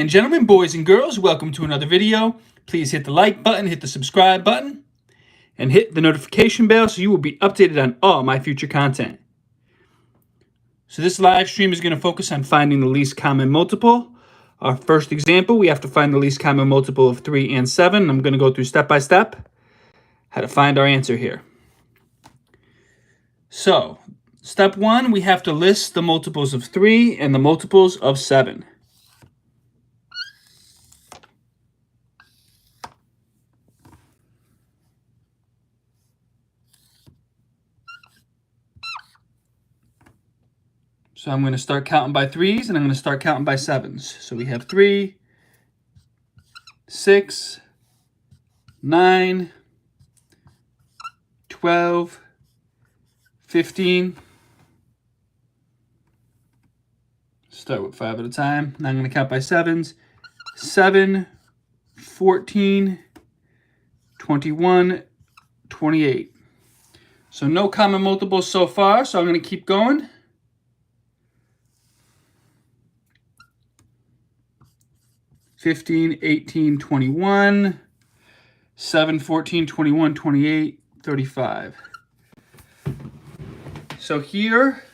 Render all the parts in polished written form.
And gentlemen, boys and girls, welcome to another video. Please hit the like button, hit the subscribe button, and hit the notification bell so you will be updated on all my future content. So this live stream is going to focus on finding the least common multiple. Our first example, we have to find the least common multiple of 3 and 7. I'm going to go through step by step how to find our answer here. So, step 1, we have to list the multiples of 3 and the multiples of 7. So I'm going to start counting by 3s, and I'm going to start counting by 7s. So we have 3, 6, 9, 12, 15. Start with 5 at a time. Now I'm going to count by 7s. 7, 14, 21, 28. So no common multiples so far, so I'm going to keep going. 15, 18, 21, 7, 14, 21, 28, 35. So here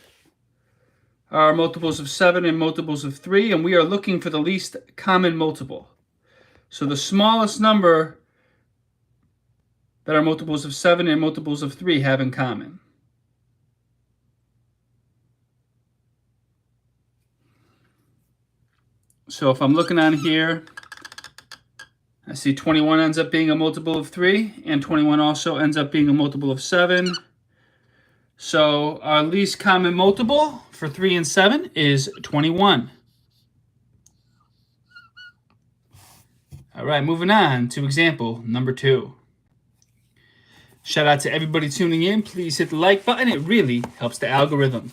are multiples of 7 and multiples of 3, and we are looking for the least common multiple. So the smallest number that our multiples of 7 and multiples of 3 have in common. So if I'm looking on here, I see 21 ends up being a multiple of 3, and 21 also ends up being a multiple of 7. So our least common multiple for 3 and 7 is 21. All right, moving on to example number 2. Shout out to everybody tuning in. Please hit the like button. It really helps the algorithm.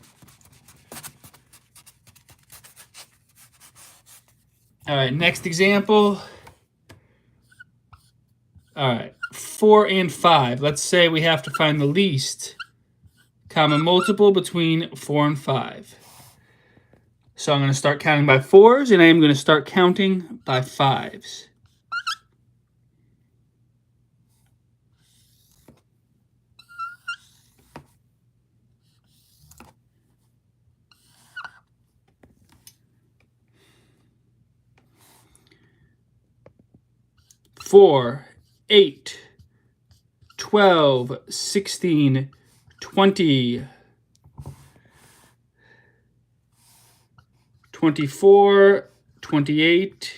All right, next example. All right, 4 and 5. Let's say we have to find the least common multiple between 4 and 5. So I'm going to start counting by 4s, and I am going to start counting by 5s. Four, 8, 12, 16, 20, 24, 28.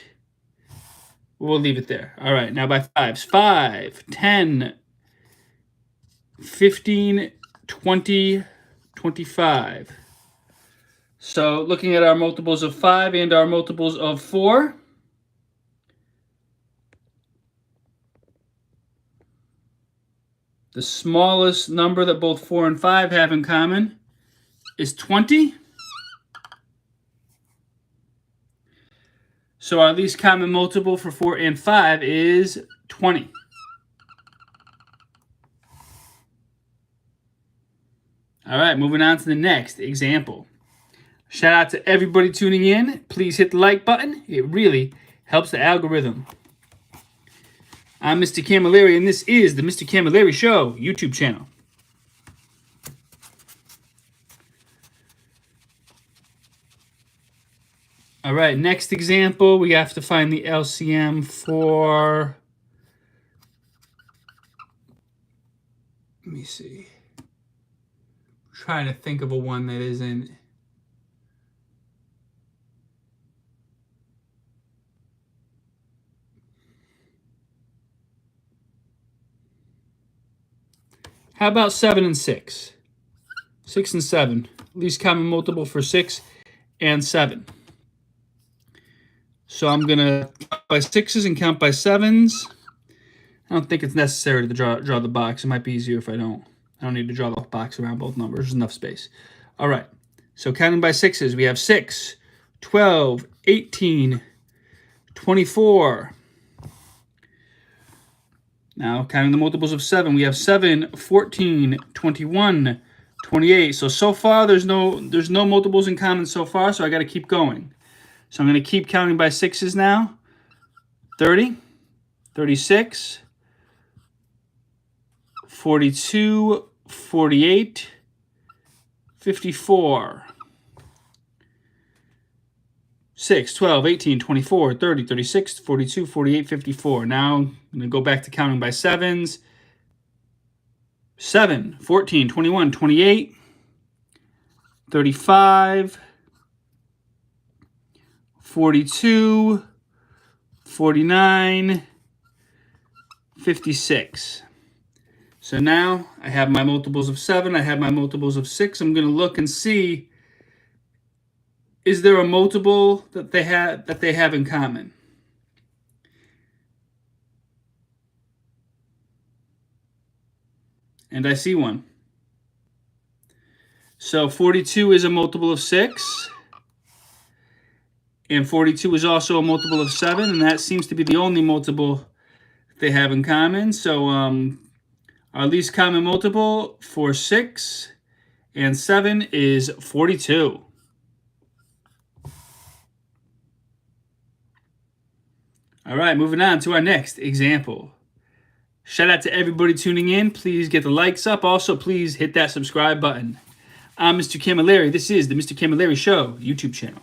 We'll leave it there. All right, now by 5s. 5, 10, 15, 20, 25. So looking at our multiples of 5 and our multiples of 4, the smallest number that both 4 and 5 have in common is 20. So our least common multiple for 4 and 5 is 20. All right, moving on to the next example. Shout out to everybody tuning in. Please hit the like button. It really helps the algorithm. I'm Mr. Camilleri, and this is the Mr. Camilleri Show YouTube channel. All right, next example, we have to find the LCM for, let me see. I'm trying to think of a one that isn't. How about 7 and 6? 6 and 7. Least common multiple for 6 and 7. So I'm going to count by 6s and count by 7s. I don't think it's necessary to draw the box. It might be easier if I don't. I don't need to draw the box around both numbers. There's enough space. All right. So counting by 6s, we have 6, 12, 18, 24. Now, counting the multiples of 7, we have 7, 14, 21, 28. So far, there's no multiples in common so far, so I got to keep going. So I'm going to keep counting by sixes now. 30, 36, 42, 48, 54, 6, 12, 18, 24, 30, 36, 42, 48, 54. Now I'm going to go back to counting by sevens. 7, 14, 21, 28, 35, 42, 49, 56. So now I have my multiples of 7, I have my multiples of 6. I'm going to look and see, is there a multiple that they have in common? And I see one. So 42 is a multiple of 6. And 42 is also a multiple of 7. And that seems to be the only multiple they have in common. So our least common multiple for 6 and 7 is 42. All right, moving on to our next example. Shout out to everybody tuning in. Please get the likes up. Also, please hit that subscribe button. I'm Mr. Camilleri. This is the Mr. Camilleri Show YouTube channel.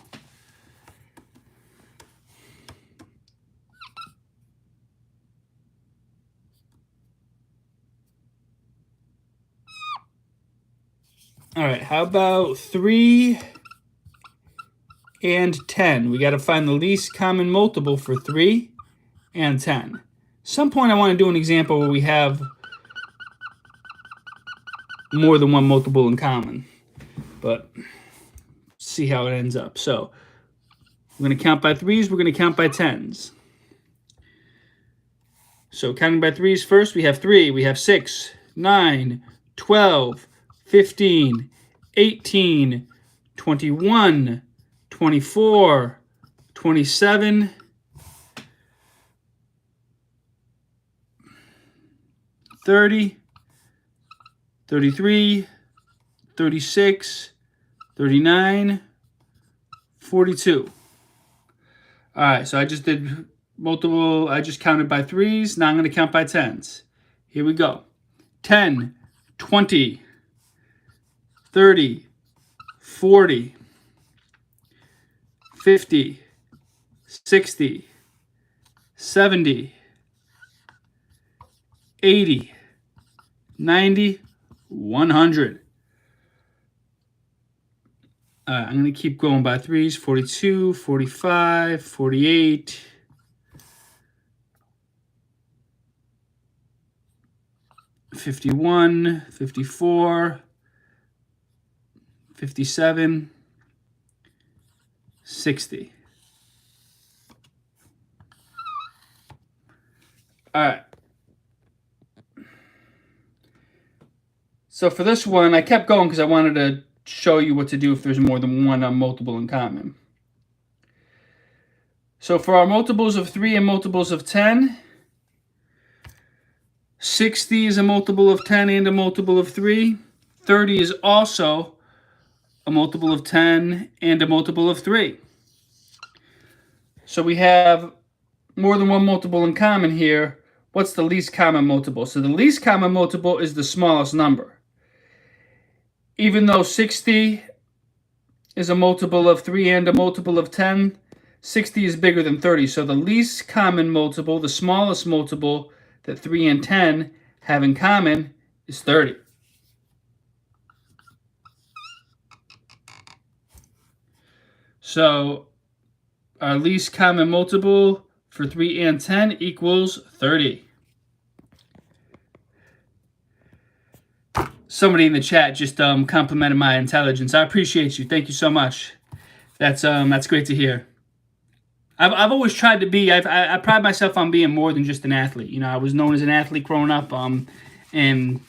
All right, how about 3 and 10? We got to find the least common multiple for 3 and 10. Some point I want to do an example where we have more than one multiple in common, but see how it ends up. So we're going to count by 3s, we're going to count by 10s. So counting by 3s first, we have 3, we have 6, 9, 12, 15, 18, 21, 24, 27, 30, 33, 36, 39, 42. All right, so I just did multiple, I just counted by 3s. Now I'm going to count by 10s. Here we go. 10, 20, 30, 40, 50, 60, 70, 80, 90, 100. I'm going to keep going by 3s. 42, 45, 48, 51, 54, 57, 60. All right. So for this one, I kept going because I wanted to show you what to do if there's more than one multiple in common. So for our multiples of 3 and multiples of 10, 60 is a multiple of 10 and a multiple of 3. 30 is also a multiple of 10 and a multiple of 3. So we have more than one multiple in common here. What's the least common multiple? So the least common multiple is the smallest number. Even though 60 is a multiple of 3 and a multiple of 10, 60 is bigger than 30. So the least common multiple, the smallest multiple that 3 and 10 have in common is 30. So our least common multiple for 3 and 10 equals 30. Somebody in the chat just complimented my intelligence. I appreciate you. Thank you so much. That's great to hear. I've always tried to be. I pride myself on being more than just an athlete. You know, I was known as an athlete growing up. And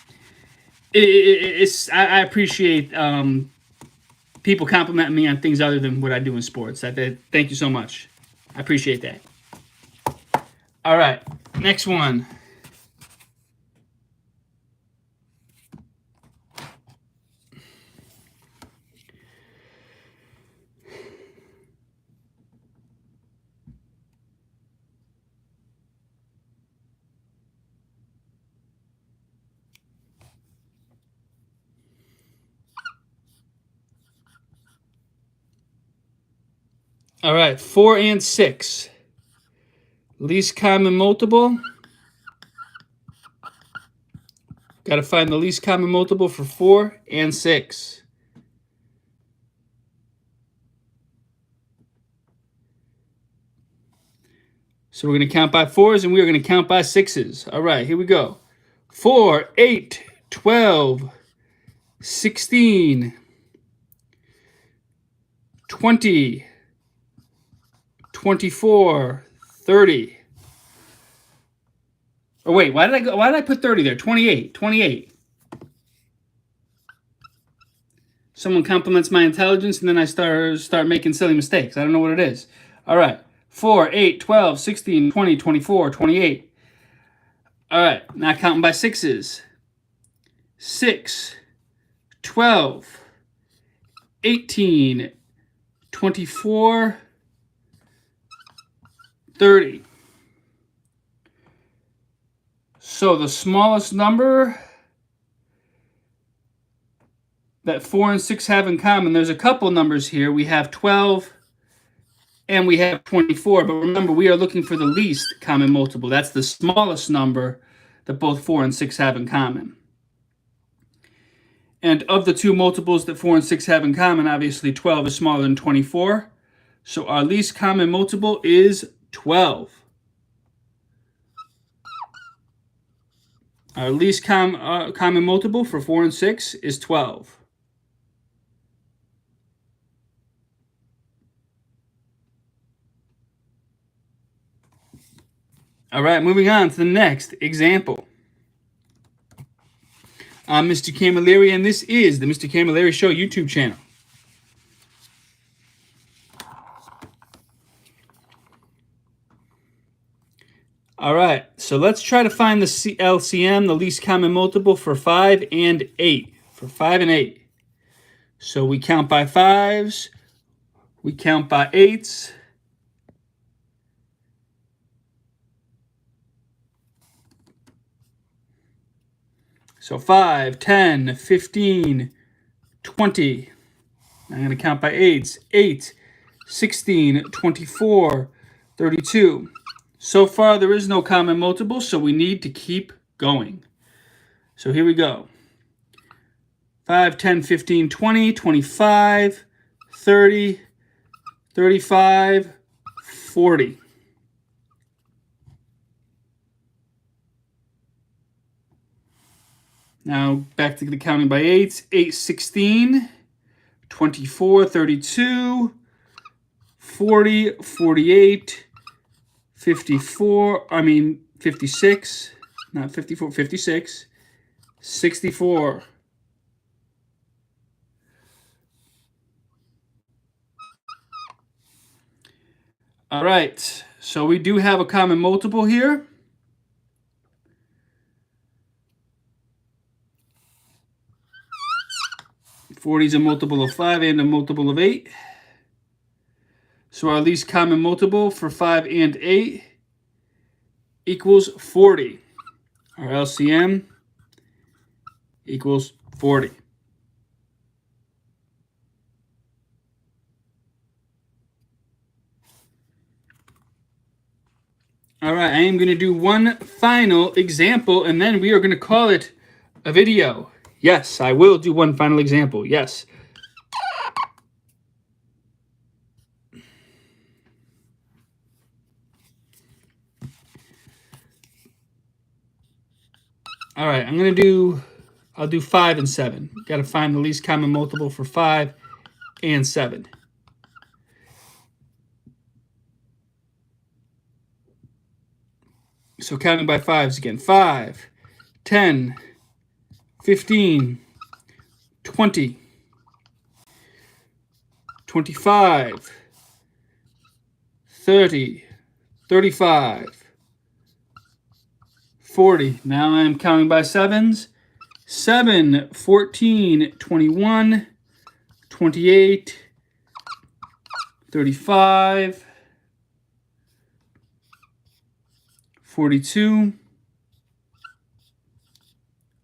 I appreciate people complimenting me on things other than what I do in sports. Thank you so much. I appreciate that. All right, next one. All right, 4 and 6. Least common multiple. Got to find the least common multiple for 4 and 6. So we're going to count by 4s and we are going to count by 6s. All right, here we go. 4, 8, 12, 16, 20, 24, 30. Oh wait, why did I put 30 there? 28. Someone compliments my intelligence and then I start making silly mistakes. I don't know what it is. All right. 4, 8, 12, 16, 20, 24, 28. All right, now counting by 6s. 6, 12, 18, 24, 30. So the smallest number that 4 and 6 have in common, there's a couple numbers here. We have 12 and we have 24, but remember, we are looking for the least common multiple. That's the smallest number that both 4 and 6 have in common. And of the two multiples that 4 and 6 have in common, obviously 12 is smaller than 24. So our least common multiple is 12. Our least common multiple for 4 and 6 is 12. All right, moving on to the next example. I'm Mr. Camilleri, and this is the Mr. Camilleri Show YouTube channel. All right, so let's try to find the LCM, the least common multiple for 5 and 8. For 5 and 8. So we count by 5s, we count by 8s. So 5, 10, 15, 20. I'm going to count by 8s. 8, 16, 24, 32. So far, there is no common multiple, so we need to keep going. So here we go. 5, 10, 15, 20, 25, 30, 35, 40. Now back to the counting by 8s. 8, 16, 24, 32, 40, 48, 56, not 54, 56, 64. All right, so we do have a common multiple here. Forty is a multiple of 5 and a multiple of 8. So our least common multiple for 5 and 8 equals 40. Our LCM equals 40. All right, I am going to do one final example, and then we are going to call it a video. Yes, I will do one final example. Yes. All right, I'll do 5 and 7. Got to find the least common multiple for 5 and 7. So counting by 5s again. 5, 10, 15, 20, 25, 30, 35, 40. Now I'm counting by 7s. 7, 14, 21, 28, 35, 42,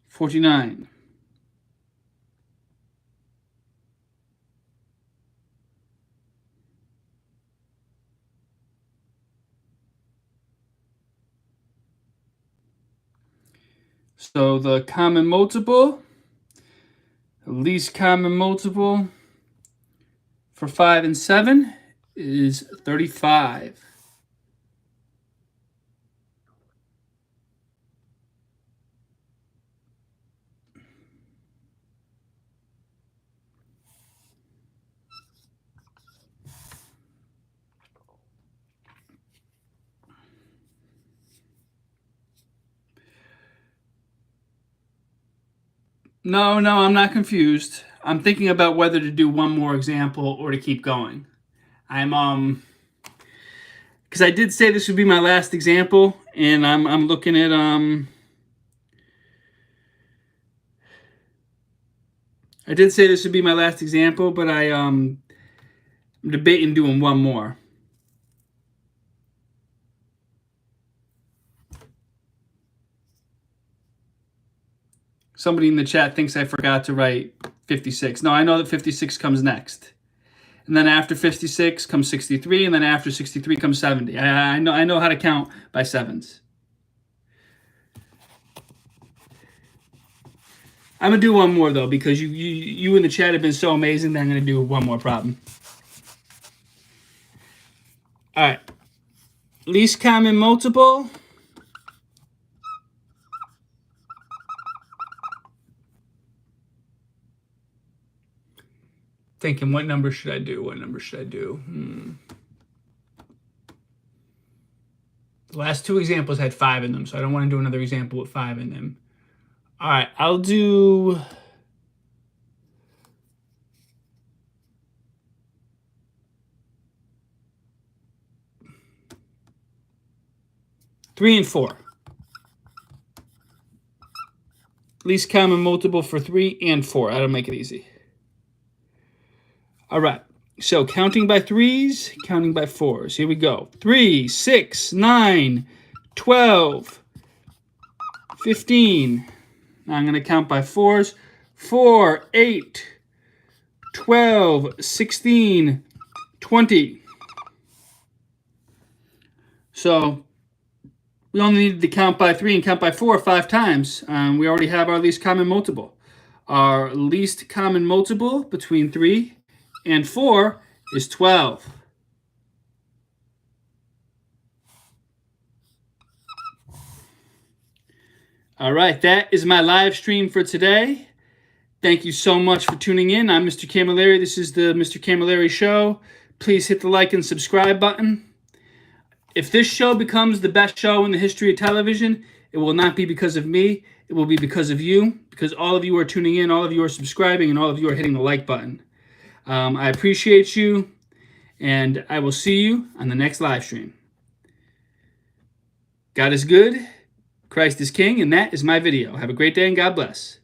49. So the common multiple, the least common multiple for 5 and 7 is 35. No, I'm not confused. I'm thinking about whether to do one more example or to keep going. Because I did say this would be my last example, and I'm looking at I did say this would be my last example, but I'm debating doing one more. Somebody in the chat thinks I forgot to write 56. No, I know that 56 comes next. And then after 56 comes 63, and then after 63 comes 70. I know how to count by sevens. I'm going to do one more, though, because you in the chat have been so amazing that I'm going to do one more problem. All right. Least common multiple. Thinking, what number should I do? What number should I do? The last two examples had 5 in them, so I don't want to do another example with 5 in them. All right, I'll do... Three and 4. Least common multiple for 3 and 4. That'll make it easy. All right. So counting by 3s, counting by 4s. Here we go. 3, 6, 9, 12, 15. Now I'm going to count by 4s. 4, 8, 12, 16, 20. So we only needed to count by 3 and count by 4 5 times. We already have our least common multiple. Our least common multiple between 3 and 4 is 12. All right, that is my live stream for today. Thank you so much for tuning in. I'm Mr. Camilleri. This is the Mr. Camilleri Show. Please hit the like and subscribe button. If this show becomes the best show in the history of television, it will not be because of me. It will be because of you, because all of you are tuning in, all of you are subscribing, and all of you are hitting the like button. I appreciate you, and I will see you on the next live stream. God is good, Christ is King, and that is my video. Have a great day, and God bless.